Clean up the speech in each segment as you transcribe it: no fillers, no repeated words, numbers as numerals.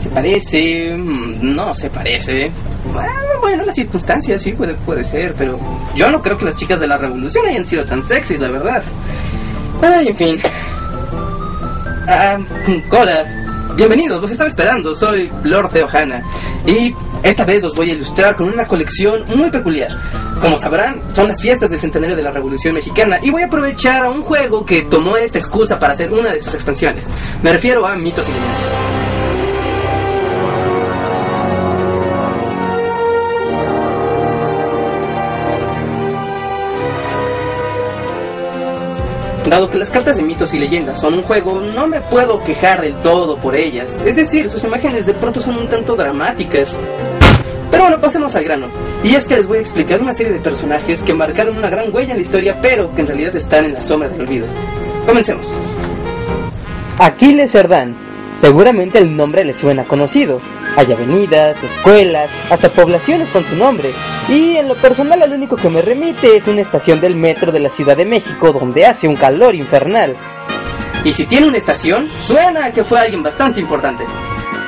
¿Se parece? No se parece. Bueno, las circunstancias sí puede ser, pero yo no creo que las chicas de la revolución hayan sido tan sexys, la verdad. Ay, en fin. Hola, bienvenidos, los estaba esperando. Soy Lord de Ohana y esta vez los voy a ilustrar con una colección muy peculiar. Como sabrán, son las fiestas del centenario de la Revolución Mexicana y voy a aprovechar a un juego que tomó esta excusa para hacer una de sus expansiones. Me refiero a Mitos y Leyendas. Dado que las cartas de Mitos y Leyendas son un juego, no me puedo quejar del todo por ellas. Es decir, sus imágenes de pronto son un tanto dramáticas. Pero bueno, pasemos al grano. Y es que les voy a explicar una serie de personajes que marcaron una gran huella en la historia, pero que en realidad están en la sombra del olvido. Comencemos. Aquiles Cerdán. Seguramente el nombre le suena conocido. Hay avenidas, escuelas, hasta poblaciones con su nombre. Y en lo personal al único que me remite es una estación del metro de la Ciudad de México donde hace un calor infernal. Y si tiene una estación, suena a que fue alguien bastante importante.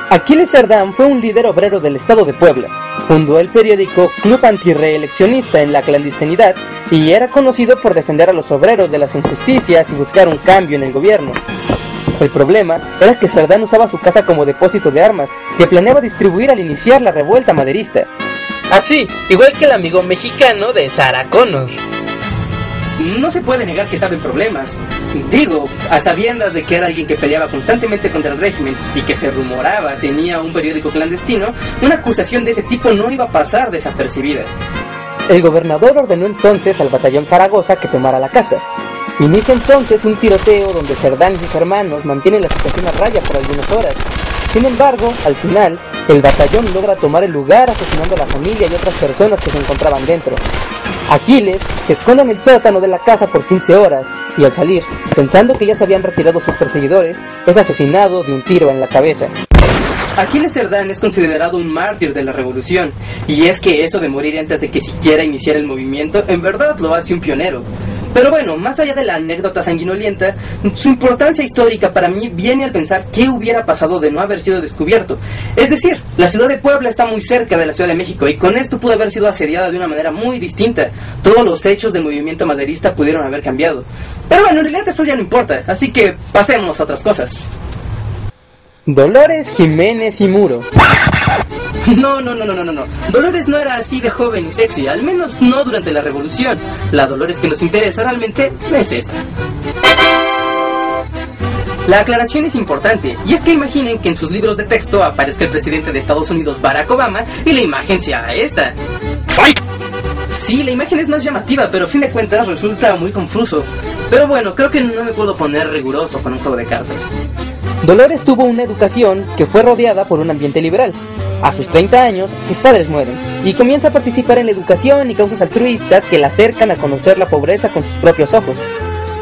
Aquiles Cerdán fue un líder obrero del estado de Puebla. Fundó el periódico Club Antirreeleccionista en la clandestinidad y era conocido por defender a los obreros de las injusticias y buscar un cambio en el gobierno. El problema era que Cerdán usaba su casa como depósito de armas que planeaba distribuir al iniciar la revuelta maderista. Así, igual que el amigo mexicano de Sarah Connor. No se puede negar que estaba en problemas. Digo, a sabiendas de que era alguien que peleaba constantemente contra el régimen y que se rumoraba tenía un periódico clandestino, una acusación de ese tipo no iba a pasar desapercibida. El gobernador ordenó entonces al batallón Zaragoza que tomara la casa. Inicia entonces un tiroteo donde Cerdán y sus hermanos mantienen la situación a raya por algunas horas. Sin embargo, al final, el batallón logra tomar el lugar asesinando a la familia y otras personas que se encontraban dentro. Aquiles se esconde en el sótano de la casa por 15 horas y al salir, pensando que ya se habían retirado sus perseguidores, es asesinado de un tiro en la cabeza. Aquiles Cerdán es considerado un mártir de la revolución, y es que eso de morir antes de que siquiera iniciara el movimiento, en verdad lo hace un pionero. Pero bueno, más allá de la anécdota sanguinolienta, su importancia histórica para mí viene al pensar qué hubiera pasado de no haber sido descubierto. Es decir, la ciudad de Puebla está muy cerca de la Ciudad de México y con esto pudo haber sido asediada de una manera muy distinta. Todos los hechos del movimiento maderista pudieron haber cambiado. Pero bueno, en realidad eso ya no importa, así que pasemos a otras cosas. Dolores Jiménez y Muro. No. Dolores no era así de joven y sexy, al menos no durante la revolución. La Dolores que nos interesa realmente es esta. La aclaración es importante, y es que imaginen que en sus libros de texto aparezca el presidente de Estados Unidos, Barack Obama, y la imagen sea esta. Sí, la imagen es más llamativa, pero a fin de cuentas resulta muy confuso. Pero bueno, creo que no me puedo poner riguroso con un juego de cartas. Dolores tuvo una educación que fue rodeada por un ambiente liberal. A sus 30 años, sus padres mueren, y comienza a participar en la educación y causas altruistas que la acercan a conocer la pobreza con sus propios ojos.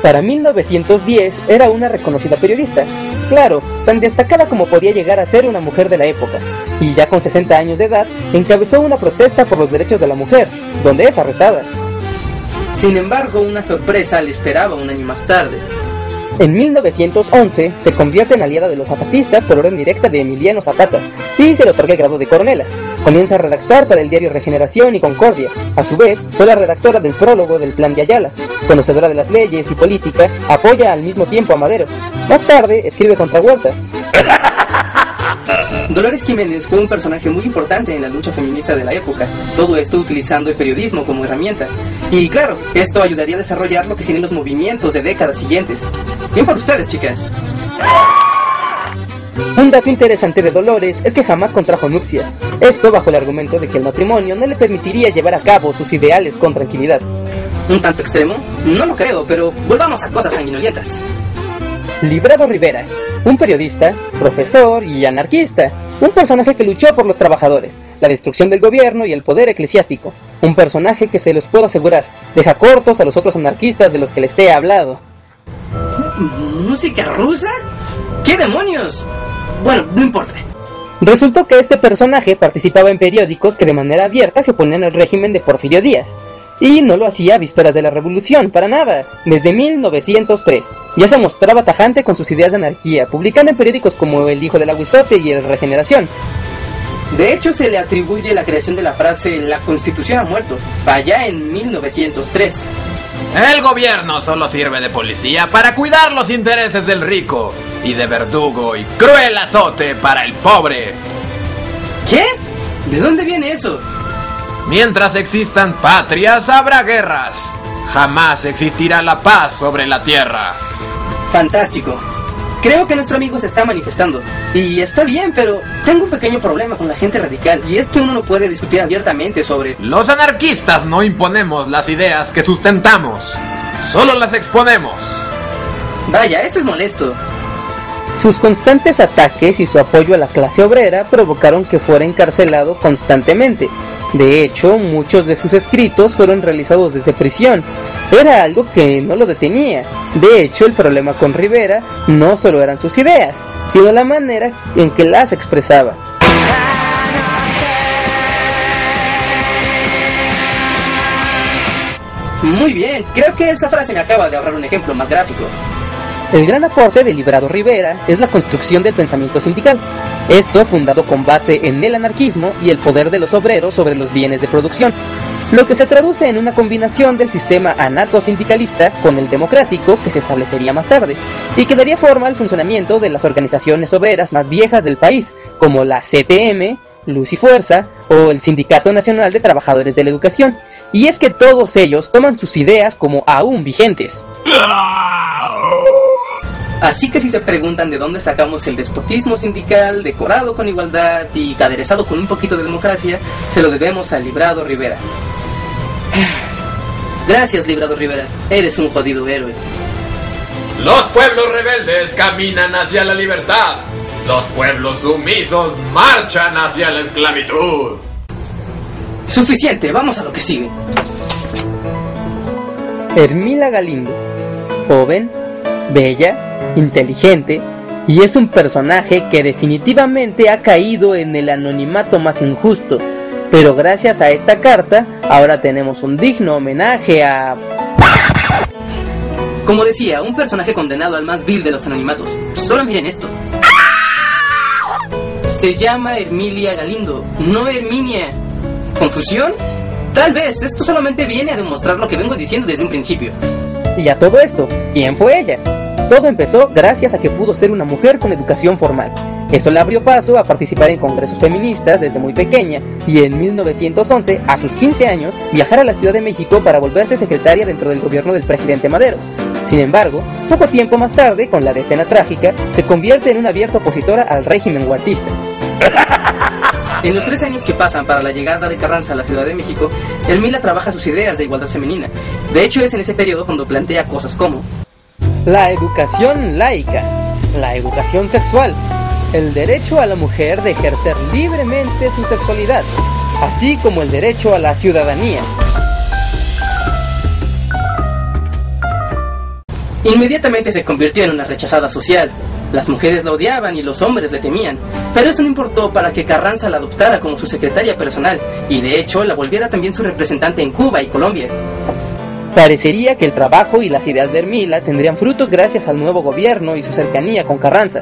Para 1910 era una reconocida periodista, claro, tan destacada como podía llegar a ser una mujer de la época, y ya con 60 años de edad, encabezó una protesta por los derechos de la mujer, donde es arrestada. Sin embargo, una sorpresa le esperaba un año más tarde. En 1911 se convierte en aliada de los zapatistas por orden directa de Emiliano Zapata y se le otorga el grado de coronela. Comienza a redactar para el diario Regeneración y Concordia. A su vez, fue la redactora del prólogo del Plan de Ayala. Conocedora de las leyes y política, apoya al mismo tiempo a Madero. Más tarde, escribe contra Huerta. Dolores Jiménez fue un personaje muy importante en la lucha feminista de la época, todo esto utilizando el periodismo como herramienta. Y claro, esto ayudaría a desarrollar lo que serían los movimientos de décadas siguientes. Bien por ustedes, chicas. Un dato interesante de Dolores es que jamás contrajo nupcias. Esto bajo el argumento de que el matrimonio no le permitiría llevar a cabo sus ideales con tranquilidad. ¿Un tanto extremo? No lo creo, pero volvamos a cosas sanguinolientas. Librado Rivera, un periodista, profesor y anarquista, un personaje que luchó por los trabajadores, la destrucción del gobierno y el poder eclesiástico, un personaje que se los puedo asegurar, deja cortos a los otros anarquistas de los que les he hablado. ¿Música rusa? ¿Qué demonios? Bueno, no importa. Resultó que este personaje participaba en periódicos que de manera abierta se oponían al régimen de Porfirio Díaz. Y no lo hacía a vísperas de la revolución, para nada. Desde 1903 ya se mostraba tajante con sus ideas de anarquía, publicando en periódicos como El Hijo del Aguizote y El Regeneración. De hecho, se le atribuye la creación de la frase "la Constitución ha muerto", allá en 1903. El gobierno solo sirve de policía para cuidar los intereses del rico y de verdugo y cruel azote para el pobre. ¿Qué? ¿De dónde viene eso? Mientras existan patrias, habrá guerras. Jamás existirá la paz sobre la tierra. Fantástico. Creo que nuestro amigo se está manifestando. Y está bien, pero tengo un pequeño problema con la gente radical. Y es que uno no puede discutir abiertamente sobre... Los anarquistas no imponemos las ideas que sustentamos. Solo las exponemos. Vaya, esto es molesto. Sus constantes ataques y su apoyo a la clase obrera provocaron que fuera encarcelado constantemente. De hecho, muchos de sus escritos fueron realizados desde prisión. Era algo que no lo detenía. De hecho, el problema con Rivera no solo eran sus ideas, sino la manera en que las expresaba. Muy bien, creo que esa frase me acaba de ahorrar un ejemplo más gráfico. El gran aporte de Librado Rivera es la construcción del pensamiento sindical. Esto fundado con base en el anarquismo y el poder de los obreros sobre los bienes de producción, lo que se traduce en una combinación del sistema anarco-sindicalista con el democrático que se establecería más tarde, y que daría forma al funcionamiento de las organizaciones obreras más viejas del país, como la CTM, Luz y Fuerza, o el Sindicato Nacional de Trabajadores de la Educación. Y es que todos ellos toman sus ideas como aún vigentes. Así que si se preguntan de dónde sacamos el despotismo sindical decorado con igualdad y aderezado con un poquito de democracia, se lo debemos a Librado Rivera. Gracias, Librado Rivera, eres un jodido héroe. Los pueblos rebeldes caminan hacia la libertad. Los pueblos sumisos marchan hacia la esclavitud. Suficiente, vamos a lo que sigue. Hermila Galindo, joven, bella, inteligente, y es un personaje que definitivamente ha caído en el anonimato más injusto, pero gracias a esta carta, ahora tenemos un digno homenaje a... Como decía, un personaje condenado al más vil de los anonimatos. Solo miren esto. Se llama Hermilia Galindo, no Herminia. ¿Confusión? Tal vez, esto solamente viene a demostrar lo que vengo diciendo desde un principio. Y a todo esto, ¿quién fue ella? Todo empezó gracias a que pudo ser una mujer con educación formal. Eso le abrió paso a participar en congresos feministas desde muy pequeña y en 1911, a sus 15 años, viajar a la Ciudad de México para volverse secretaria dentro del gobierno del presidente Madero. Sin embargo, poco tiempo más tarde, con la decena trágica, se convierte en una abierta opositora al régimen huertista. En los 3 años que pasan para la llegada de Carranza a la Ciudad de México, Hermila trabaja sus ideas de igualdad femenina. De hecho, es en ese periodo cuando plantea cosas como la educación laica, la educación sexual, el derecho a la mujer de ejercer libremente su sexualidad, así como el derecho a la ciudadanía. Inmediatamente se convirtió en una rechazada social. Las mujeres la odiaban y los hombres le temían, pero eso no importó para que Carranza la adoptara como su secretaria personal y de hecho la volviera también su representante en Cuba y Colombia. Parecería que el trabajo y las ideas de Hermila tendrían frutos gracias al nuevo gobierno y su cercanía con Carranza.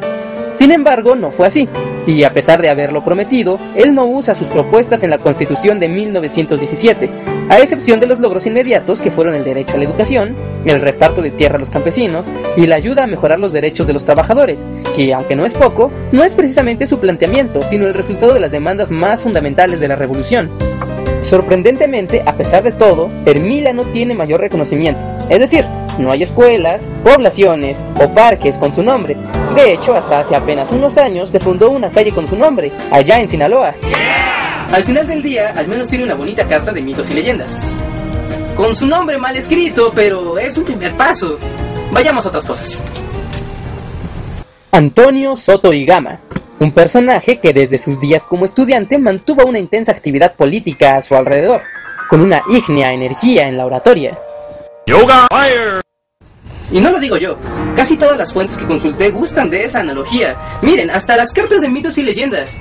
Sin embargo, no fue así, y a pesar de haberlo prometido, él no usa sus propuestas en la Constitución de 1917, a excepción de los logros inmediatos que fueron el derecho a la educación, el reparto de tierra a los campesinos y la ayuda a mejorar los derechos de los trabajadores, que aunque no es poco, no es precisamente su planteamiento, sino el resultado de las demandas más fundamentales de la revolución. Sorprendentemente, a pesar de todo, Hermila no tiene mayor reconocimiento, es decir, no hay escuelas, poblaciones o parques con su nombre. De hecho, hasta hace apenas unos años se fundó una calle con su nombre, allá en Sinaloa. Al final del día, al menos tiene una bonita carta de mitos y leyendas. Con su nombre mal escrito, pero es un primer paso. Vayamos a otras cosas. Antonio Soto y Gama, un personaje que desde sus días como estudiante mantuvo una intensa actividad política a su alrededor, con una ígnea energía en la oratoria. Yoga Fire. Y no lo digo yo, casi todas las fuentes que consulté gustan de esa analogía. Miren, hasta las cartas de mitos y leyendas.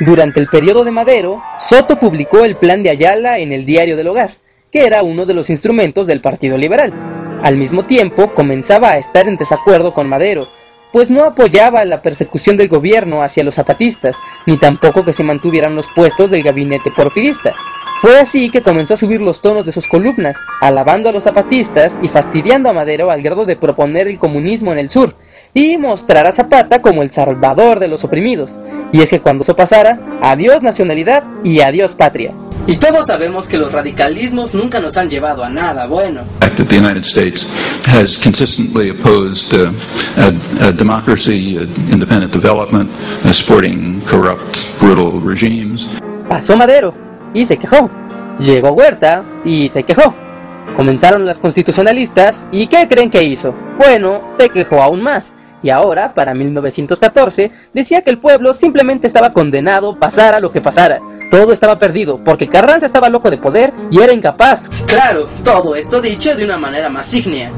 Durante el periodo de Madero, Soto publicó el Plan de Ayala en el Diario del Hogar, que era uno de los instrumentos del Partido Liberal. Al mismo tiempo, comenzaba a estar en desacuerdo con Madero, pues no apoyaba la persecución del gobierno hacia los zapatistas, ni tampoco que se mantuvieran los puestos del gabinete porfirista. Fue así que comenzó a subir los tonos de sus columnas, alabando a los zapatistas y fastidiando a Madero al grado de proponer el comunismo en el sur, y mostrar a Zapata como el salvador de los oprimidos. Y es que cuando eso pasara, adiós nacionalidad y adiós patria. Y todos sabemos que los radicalismos nunca nos han llevado a nada bueno. The United States has consistently opposed a democracy, independent development, supporting corrupt, brutal regimes. Pasó Madero y se quejó. Llegó Huerta y se quejó. Comenzaron las constitucionalistas y ¿qué creen que hizo? Bueno, se quejó aún más. Y ahora, para 1914, decía que el pueblo simplemente estaba condenado, pasara lo que pasara. Todo estaba perdido, porque Carranza estaba loco de poder y era incapaz. Claro, todo esto dicho de una manera más ígnea.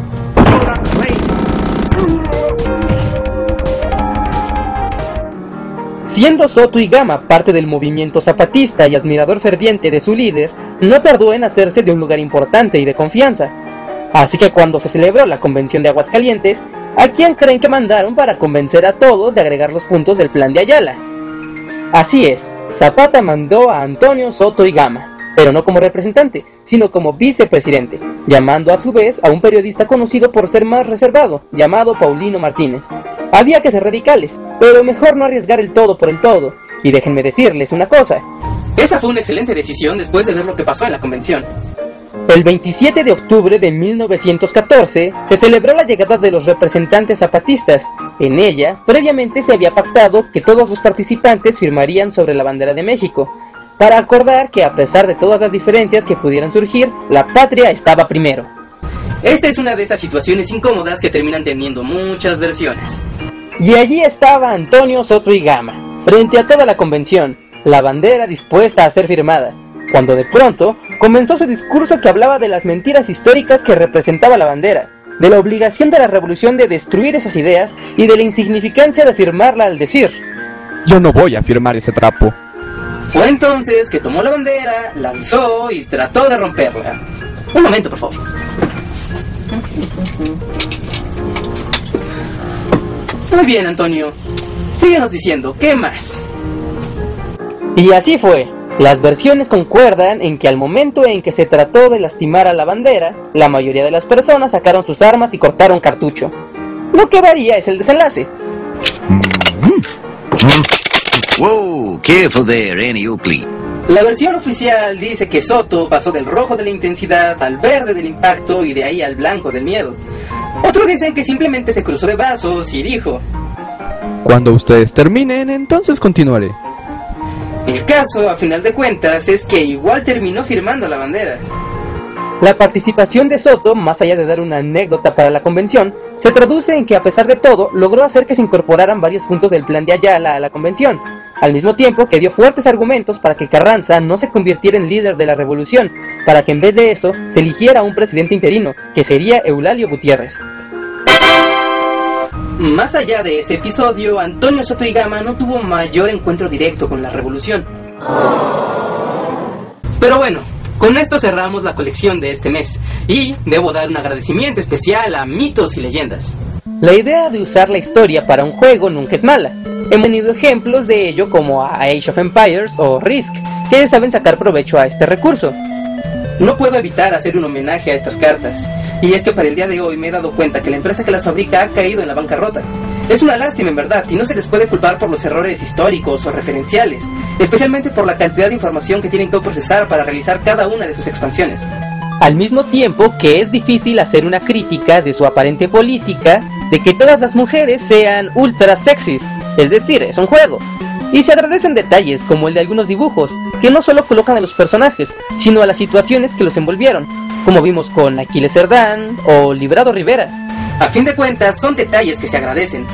Siendo Soto y Gama parte del movimiento zapatista y admirador ferviente de su líder, no tardó en hacerse de un lugar importante y de confianza. Así que cuando se celebró la convención de Aguascalientes, ¿a quién creen que mandaron para convencer a todos de agregar los puntos del plan de Ayala? Así es, Zapata mandó a Antonio Soto y Gama, pero no como representante, sino como vicepresidente, llamando a su vez a un periodista conocido por ser más reservado, llamado Paulino Martínez. Había que ser radicales, pero mejor no arriesgar el todo por el todo, y déjenme decirles una cosa. Esa fue una excelente decisión después de ver lo que pasó en la convención. El 27 de octubre de 1914 se celebró la llegada de los representantes zapatistas. En ella, previamente se había pactado que todos los participantes firmarían sobre la bandera de México, para acordar que a pesar de todas las diferencias que pudieran surgir, la patria estaba primero. Esta es una de esas situaciones incómodas que terminan teniendo muchas versiones. Y allí estaba Antonio Soto y Gama, frente a toda la convención, la bandera dispuesta a ser firmada, cuando de pronto comenzó su discurso que hablaba de las mentiras históricas que representaba la bandera, de la obligación de la revolución de destruir esas ideas y de la insignificancia de firmarla al decir: yo no voy a firmar ese trapo. Fue entonces que tomó la bandera, la alzó y trató de romperla. Un momento, por favor. Muy bien, Antonio. Síguenos diciendo, ¿qué más? Y así fue. Las versiones concuerdan en que al momento en que se trató de lastimar a la bandera, la mayoría de las personas sacaron sus armas y cortaron cartucho. Lo que varía es el desenlace. Whoa, careful there, Annie Oakley. La versión oficial dice que Soto pasó del rojo de la intensidad al verde del impacto y de ahí al blanco del miedo. Otros dicen que simplemente se cruzó de brazos y dijo: cuando ustedes terminen, entonces continuaré. El caso, a final de cuentas, es que igual terminó firmando la bandera. La participación de Soto, más allá de dar una anécdota para la convención, se traduce en que a pesar de todo, logró hacer que se incorporaran varios puntos del plan de Ayala a la convención, al mismo tiempo que dio fuertes argumentos para que Carranza no se convirtiera en líder de la revolución, para que en vez de eso, se eligiera un presidente interino, que sería Eulalio Gutiérrez. Más allá de ese episodio, Antonio Soto y Gama no tuvo mayor encuentro directo con la revolución. Pero bueno, con esto cerramos la colección de este mes, y debo dar un agradecimiento especial a Mitos y Leyendas. La idea de usar la historia para un juego nunca es mala. Hemos tenido ejemplos de ello como a Age of Empires o Risk, que saben sacar provecho a este recurso. No puedo evitar hacer un homenaje a estas cartas, y es que para el día de hoy me he dado cuenta que la empresa que las fabrica ha caído en la bancarrota. Es una lástima en verdad, y no se les puede culpar por los errores históricos o referenciales, especialmente por la cantidad de información que tienen que procesar para realizar cada una de sus expansiones. Al mismo tiempo que es difícil hacer una crítica de su aparente política de que todas las mujeres sean ultra sexys, es decir, es un juego. Y se agradecen detalles como el de algunos dibujos, que no solo colocan a los personajes, sino a las situaciones que los envolvieron, como vimos con Aquiles Cerdán o Librado Rivera. A fin de cuentas, son detalles que se agradecen.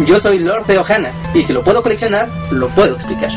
Yo soy Lord de Ohana, y si lo puedo coleccionar, lo puedo explicar.